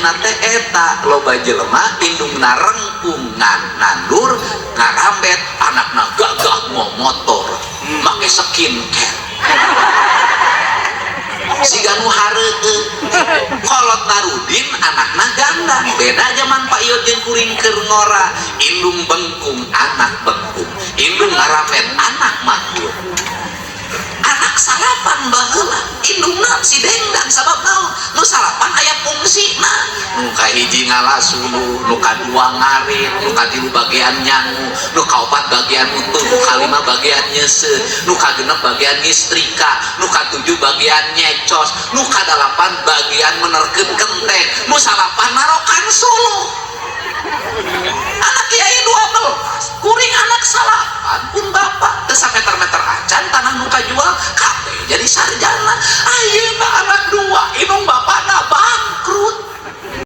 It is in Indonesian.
ayeuna teh eta loba jelema indungna rengkungan nandur ngarambet anakna gagah mau motor make skincare siga nu hareueuh kolot Narudin anakna gandang beda zaman Pak Ieu jeung kuring keur ngora indung bengkung anak bengkung indung ngarambet anak makmur anak sarapan baheula indungna si dengdang sabab naon nu sarapan aya fungsina nu kahiji ngalasulu nu kadua ngarit nu katilu bagian nyangu nu kaopat bagian utuh nu kalima bagian nyeuseuh nu kagenep bagian ngistrika nu katujuh bagian nyecos nu kadalapan bagian menerkeun genteng nu salapan